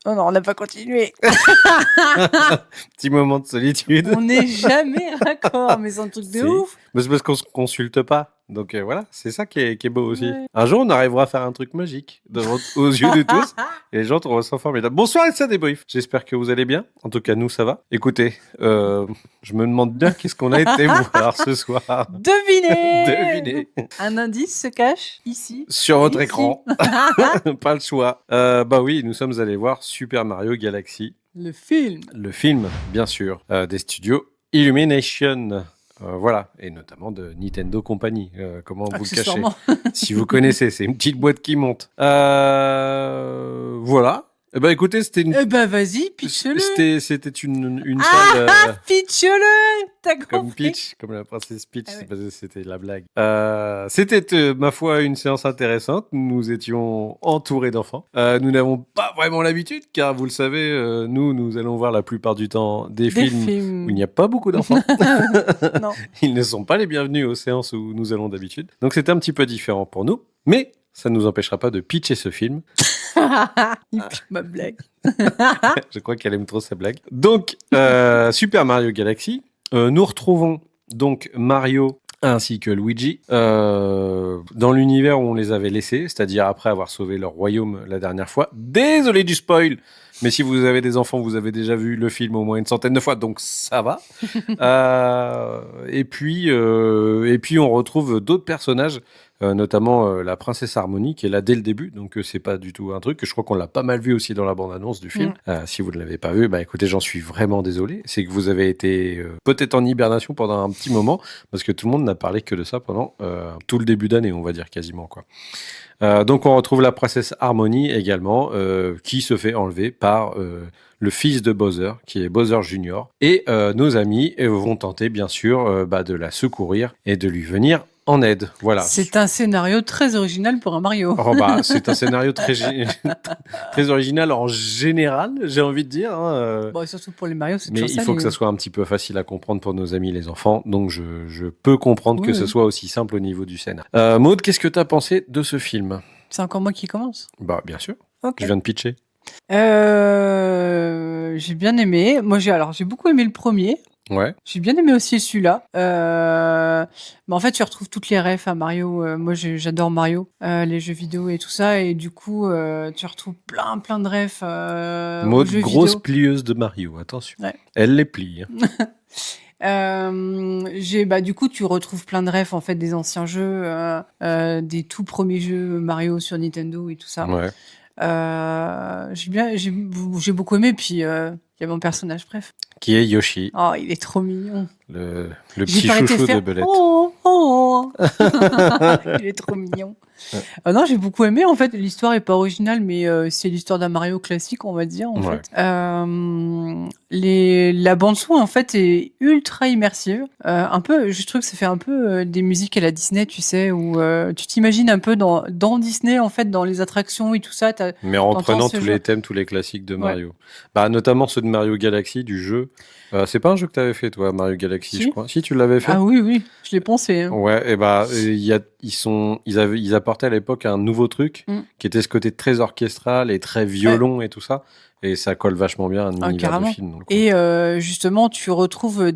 Oh non, on n'a pas continué. Petit moment de solitude. On n'est jamais raccord, mais c'est un truc de Si. ouf. Mais c'est parce qu'on se consulte pas. Donc voilà, c'est ça qui est beau aussi. Ouais. Un jour, on arrivera à faire un truc magique aux yeux de tous. Et les gens trouveront ça formidable. Bonsoir, et ça débrief. J'espère que vous allez bien. En tout cas, nous, ça va. Écoutez, je me demande bien qu'est-ce qu'on a été voir ce soir. Devinez. Devinez. Un indice se cache ici. Sur votre Ici. écran. Pas le choix. Bah oui, nous sommes allés voir Super Mario Galaxy. Le film. Le film, bien sûr, des studios Illumination. Voilà, et notamment de Nintendo Company. Comment vous le cachez? Accessoirement. Si vous connaissez, c'est une petite boîte qui monte. Voilà. Eh ben écoutez, c'était une... Eh ben vas-y, pitch-le. C'était une salle... Pitch-le. T'as comme compris. Peach, comme la princesse Peach, Ah ouais. c'est parce que c'était la blague. C'était, ma foi, une séance intéressante. Nous étions entourés d'enfants. Nous n'avons pas vraiment l'habitude, car vous le savez, nous allons voir la plupart du temps des films où il n'y a pas beaucoup d'enfants. Non. Ils ne sont pas les bienvenus aux séances où nous allons d'habitude. Donc c'était un petit peu différent pour nous. Mais ça ne nous empêchera pas de pitcher ce film. Il pique ma blague. Je crois qu'elle aime trop sa blague. Donc, Super Mario Galaxy. Nous retrouvons donc Mario ainsi que Luigi dans l'univers où on les avait laissés, c'est-à-dire après avoir sauvé leur royaume la dernière fois. Désolé du spoil, mais si vous avez des enfants, vous avez déjà vu le film au moins une centaine de fois, donc ça va. Et puis on retrouve d'autres personnages, notamment la princesse Harmony qui est là dès le début, donc c'est pas du tout un truc que je crois qu'on l'a pas mal vu aussi dans la bande-annonce du film. Si vous ne l'avez pas vu, bah écoutez, j'en suis vraiment désolé. C'est que vous avez été peut-être en hibernation pendant un petit moment, parce que tout le monde n'a parlé que de ça pendant tout le début d'année, on va dire quasiment quoi. Donc on retrouve la princesse Harmony également, qui se fait enlever par le fils de Bowser, qui est Bowser Junior. Et nos amis vont tenter bien sûr de la secourir et de lui venir en aide. Voilà. C'est un scénario très original pour un Mario. Oh, c'est un scénario très original en général, j'ai envie de dire. Hein. Bon, surtout pour les Mario, c'est Mais toujours il ça. faut que ça soit un petit peu facile à comprendre pour nos amis les enfants. Donc je peux comprendre que ce soit aussi simple au niveau du scénario. Maud, qu'est-ce que tu as pensé de ce film? C'est encore moi qui commence. Bah bien sûr. Ok. Je viens de pitcher. J'ai bien aimé. Moi, j'ai beaucoup aimé le premier. Ouais. J'ai bien aimé aussi celui-là. Mais en fait, tu retrouves toutes les refs à Mario. Moi, j'adore Mario, les jeux vidéo et tout ça. Et du coup, tu retrouves plein de refs aux Maud, jeux grosse vidéo. plieuse de Mario, attention. Ouais. Elle les plie. Du coup, tu retrouves plein de refs en fait des anciens jeux, des tout premiers jeux Mario sur Nintendo et tout ça. Ouais. J'ai beaucoup aimé. Puis il y a mon personnage, bref. Qui est Yoshi, Oh, il est trop mignon. le J'ai petit pas arrêté chouchou de de faire Belette. oh. Il est trop mignon. Non, j'ai beaucoup aimé en fait. L'histoire est pas originale, mais c'est l'histoire d'un Mario classique, on va dire en Ouais. fait. La bande son en fait est ultra immersive. Un peu, je trouve que ça fait un peu des musiques à la Disney, tu sais, où tu t'imagines un peu dans Disney en fait, dans les attractions et tout ça. Mais en t'entends reprenant ce tous genre- les thèmes, tous les classiques de Mario. Bah, notamment ceux de Mario Galaxy, du jeu. C'est pas un jeu que t'avais fait, toi, Mario Galaxy, Si. je crois. Si, tu l'avais fait. Ah oui, je l'ai pensé. Hein. Ouais, et ils apportaient à l'époque un nouveau truc qui était ce côté très orchestral et très violon et tout ça. Et ça colle vachement bien à un univers carrément. de film. Donc, Et justement, tu retrouves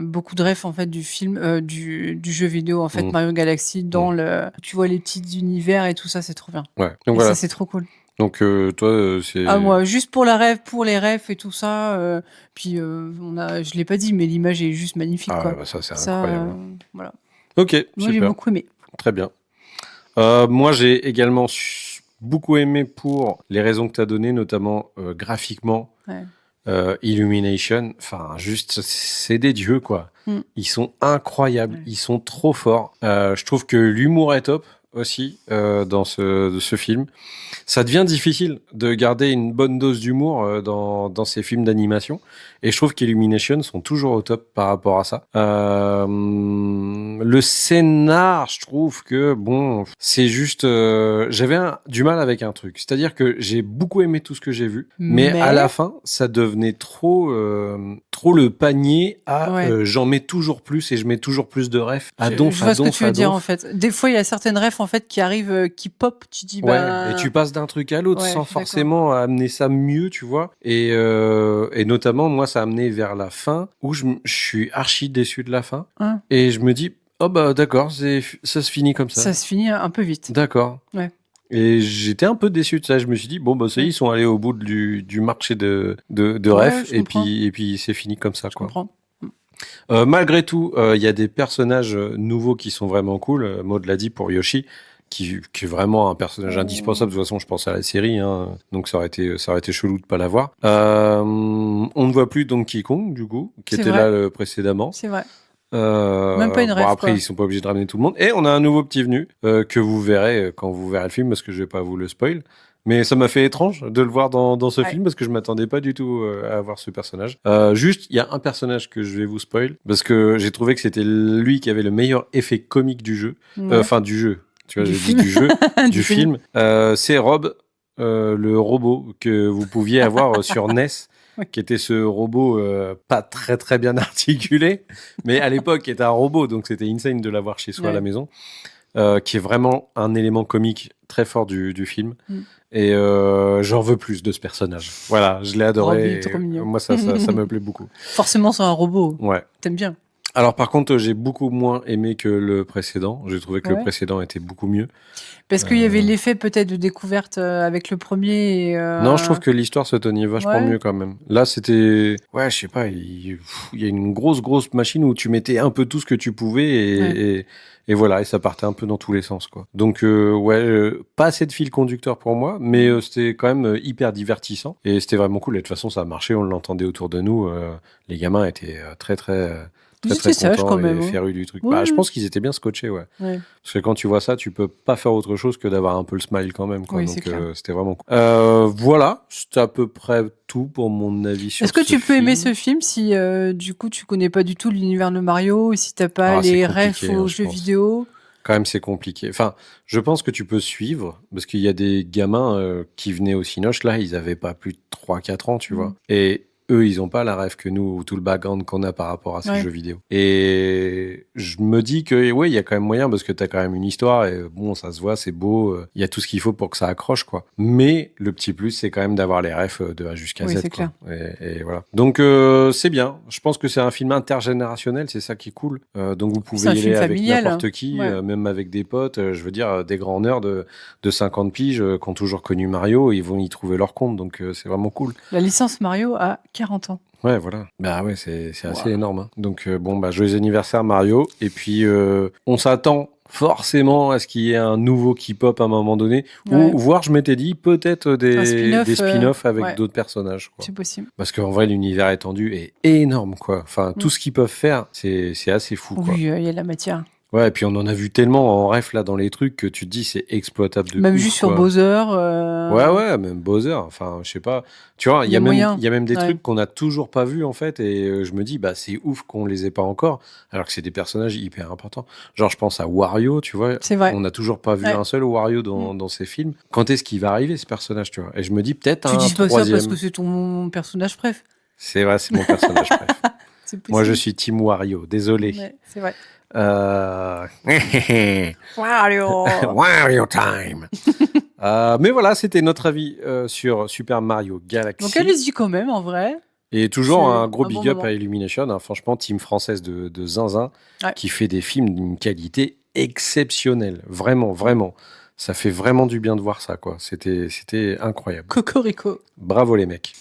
beaucoup de refs en fait du film, du jeu vidéo en fait Mario Galaxy dans tu vois les petits univers et tout ça, c'est trop bien. ouais. Donc Et voilà. ça c'est trop cool. Donc toi, c'est. Ah moi, juste pour les refs et tout ça. Puis je l'ai pas dit, mais l'image est juste magnifique Ah quoi. ouais, bah ça c'est incroyable. Voilà. Ok, Moi j'ai super. beaucoup aimé. Très bien. Moi, j'ai également beaucoup aimé pour les raisons que tu as données, notamment graphiquement. Ouais. Illumination, enfin, juste, c'est des dieux, quoi. Ils sont incroyables, ils sont trop forts. Je trouve que l'humour est top aussi dans ce film. Ça devient difficile de garder une bonne dose d'humour dans ces films d'animation. Et je trouve qu'Illumination sont toujours au top par rapport à ça. Le scénar, je trouve que bon, c'est juste, j'avais du mal avec un truc. C'est-à-dire que j'ai beaucoup aimé tout ce que j'ai vu, mais à la fin, ça devenait trop le panier à j'en mets toujours plus et je mets toujours plus de refs à donf. Je vois ce que tu veux dire en fait. Des fois, il y a certaines refs en fait qui arrivent, qui pop. Tu dis et tu passes d'un truc à l'autre sans forcément amener ça mieux, tu vois. Et notamment, moi, ça a amené vers la fin où je suis archi déçu de la fin. Et je me dis, oh bah d'accord, ça se finit comme ça. Ça se finit un peu vite. D'accord. Ouais. Et j'étais un peu déçu de ça. Je me suis dit, bon, bah ça y est, ils sont allés au bout du marché de refs. Et puis c'est fini comme ça, quoi. Je comprends. Malgré tout, il y a des personnages nouveaux qui sont vraiment cool. Maud l'a dit pour Yoshi, qui est vraiment un personnage indispensable. De toute façon, je pense à la série, hein, donc ça aurait été chelou de pas l'avoir. On ne voit plus Donkey Kong, du coup, qui était là précédemment. C'est vrai. Même pas une rêve. Après, ils sont pas obligés de ramener tout le monde. Et on a un nouveau petit venu que vous verrez quand vous verrez le film, parce que je vais pas vous le spoil. Mais ça m'a fait étrange de le voir dans ce film parce que je m'attendais pas du tout à voir ce personnage. Juste, il y a un personnage que je vais vous spoil parce que j'ai trouvé que c'était lui qui avait le meilleur effet comique du jeu. Enfin, du jeu. Tu vois, j'ai dit du jeu, du film. C'est Rob, le robot que vous pouviez avoir sur NES. Qui était ce robot pas très très bien articulé, mais à l'époque était un robot, donc c'était insane de l'avoir chez soi à la maison, qui est vraiment un élément comique très fort du film. Et j'en veux plus de ce personnage. Voilà, je l'ai adoré. Trop mignon. Moi, ça me plaît beaucoup. Forcément, c'est un robot. Ouais. T'aimes bien. Alors par contre, j'ai beaucoup moins aimé que le précédent. J'ai trouvé que le précédent était beaucoup mieux. Parce qu'il y avait l'effet peut-être de découverte avec le premier. Non, je trouve que l'histoire se tenait vachement mieux quand même. Là, c'était... Ouais, je sais pas, il y a une grosse machine où tu mettais un peu tout ce que tu pouvais et voilà, et ça partait un peu dans tous les sens, quoi. Donc, pas assez de fil conducteur pour moi, mais c'était quand même hyper divertissant. Et c'était vraiment cool. Et de toute façon, ça a marché, on l'entendait autour de nous. Les gamins étaient très sage quand même, férus du truc. Bah, je pense qu'ils étaient bien scotchés, parce que quand tu vois ça, tu peux pas faire autre chose que d'avoir un peu le smile quand même, quoi. Donc c'était vraiment cool. Voilà, c'est à peu près tout pour mon avis sur ce film. Est-ce que tu peux aimer ce film si du coup tu connais pas du tout l'univers de Mario et si t'as pas les refs aux jeux vidéo? Quand même, c'est compliqué. Enfin, je pense que tu peux suivre, parce qu'il y a des gamins qui venaient au Cinoche, là, ils avaient pas plus de 3-4 ans, tu vois. Et eux, ils ont pas la rêve que nous, ou tout le background qu'on a par rapport à ces jeux vidéo. Et je me dis que, il y a quand même moyen, parce que t'as quand même une histoire, et bon, ça se voit, c'est beau, il y a tout ce qu'il faut pour que ça accroche, quoi. Mais le petit plus, c'est quand même d'avoir les refs de A jusqu'à Z, c'est quoi. Clair. Et voilà. Donc, c'est bien. Je pense que c'est un film intergénérationnel, c'est ça qui est cool. Donc, vous pouvez y aller avec n'importe qui, même avec des potes, je veux dire, des grands nerds de 50 piges qui ont toujours connu Mario, ils vont y trouver leur compte, donc c'est vraiment cool. La licence Mario a 40 ans. Ouais, voilà. Bah ouais, c'est assez énorme, hein. Donc bon, bah joyeux anniversaire Mario. Et puis on s'attend forcément à ce qu'il y ait un nouveau qui pop à un moment donné, ou voire je m'étais dit peut-être des spin-offs avec d'autres personnages, quoi. C'est possible. Parce qu'en vrai l'univers étendu est énorme, quoi. Enfin tout ce qu'ils peuvent faire, c'est assez fou, quoi. Oui, il y a de la matière. Ouais, et puis on en a vu tellement en ref là dans les trucs que tu te dis c'est exploitable de même ouf, juste quoi. sur Bowser. Ouais, même Bowser. Enfin, je sais pas. Tu vois, il y a même des trucs qu'on n'a toujours pas vus en fait, et je me dis bah c'est ouf qu'on les ait pas encore, alors que c'est des personnages hyper importants. Genre je pense à Wario, tu vois. C'est vrai. On n'a toujours pas vu un seul Wario dans ces films. Quand est-ce qu'il va arriver ce personnage, tu vois? Et je me dis peut-être un troisième. Tu dis pas ça parce que c'est ton personnage préf. C'est vrai, c'est mon personnage préf. Moi je suis Team Wario. Désolé. Ouais, c'est vrai. Wario Wario time. Mais voilà, c'était notre avis sur Super Mario Galaxy. Donc allez-y quand même, en vrai. Et toujours un gros big up à Illumination, hein, franchement, team française de zinzin, qui fait des films d'une qualité exceptionnelle. Vraiment, vraiment. Ça fait vraiment du bien de voir ça, quoi. C'était incroyable. Cocorico. Bravo les mecs.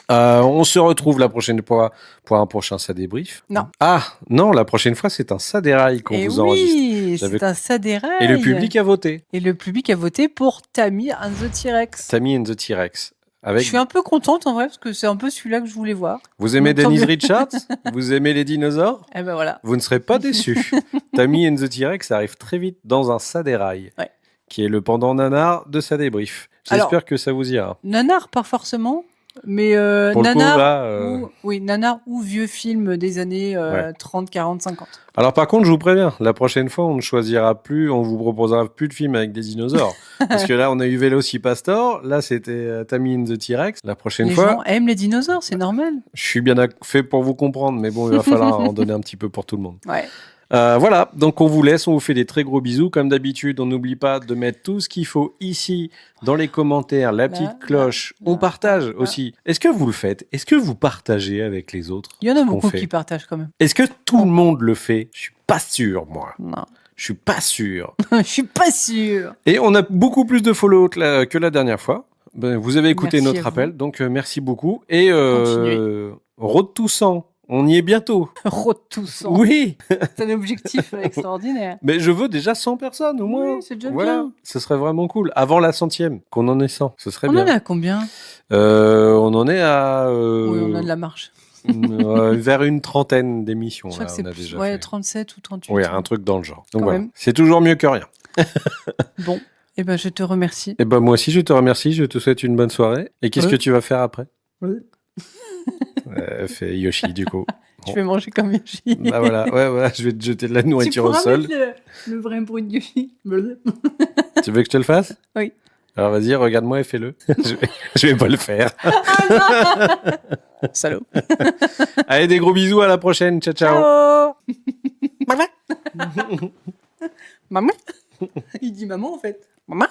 On se retrouve la prochaine fois pour un prochain Ça débrief. Non. Ah, non, la prochaine fois, c'est un Ça déraille qu'on vous enregistre. Oui, c'est un Ça déraille. Et le public a voté. Et le public a voté pour Tammy and the T-Rex. Tammy and the T-Rex. Avec... Je suis un peu contente en vrai, parce que c'est un peu celui-là que je voulais voir. Vous aimez Denise Richards? Vous aimez les dinosaures? Eh ben voilà. Vous ne serez pas déçus. Tammy and the T-Rex arrive très vite dans un Ça déraille. Ouais. Qui est le pendant nanar de Ça débrief. J'espère que ça vous ira. Nanar, pas forcément. Mais Pour le coup, nanar, là, oui, nanar ou vieux film des années 30, 40, 50. Alors par contre, je vous préviens, la prochaine fois, on ne choisira plus, on vous proposera plus de films avec des dinosaures. Parce que là, on a eu Velocipastor, là, c'était Tammy and the T-Rex. La prochaine Les fois, gens aiment les dinosaures, c'est normal. je suis bien fait pour vous comprendre, mais bon, il va falloir en donner un petit peu pour tout le monde. Ouais. Voilà, donc on vous laisse, on vous fait des très gros bisous. Comme d'habitude, on n'oublie pas de mettre tout ce qu'il faut ici dans les commentaires, la petite cloche. On partage aussi. Est-ce que vous le faites? Est-ce que vous partagez avec les autres? Il y en a ce qu'on beaucoup fait qui partagent quand même. Est-ce que tout le monde le fait? Je suis pas sûr, moi. Non. Je suis pas sûr. Je suis pas sûre. Et on a beaucoup plus de follow que la dernière fois. Ben, vous avez écouté Merci à notre vous. appel, donc merci beaucoup. Et Continuez. Road to 100, on y est bientôt. Road to 100. Oui, C'est un objectif extraordinaire. mais je veux déjà 100 personnes au moins. Oui, c'est déjà Voilà, bien. ce serait vraiment cool. Avant la 100e, qu'on en ait 100, ce serait On bien. en est à combien? On en est à Oui, on a de la marge. vers une trentaine d'émissions. Je crois Là, que c'est on a plus, déjà ouais, fait. 37 ou 38. Oui, un truc dans le genre. Donc Quand voilà, même. c'est toujours mieux que rien. Bon, eh ben, je te remercie. Et ben moi aussi, je te remercie. Je te souhaite une bonne soirée. Et qu'est-ce que tu vas faire après? Fait Yoshi, du coup. Je vais manger comme Yoshi. Bah voilà, ouais, je vais te jeter de la Tu nourriture au pourras sol. mettre le vrai bruit de Yoshi. Tu veux que je te le fasse? Oui. Alors vas-y, regarde-moi et fais-le. Je vais pas le faire. Salaud. Allez, des gros bisous, à la prochaine. Ciao, ciao. Ciao. Maman. Maman. Il dit maman en fait. Maman.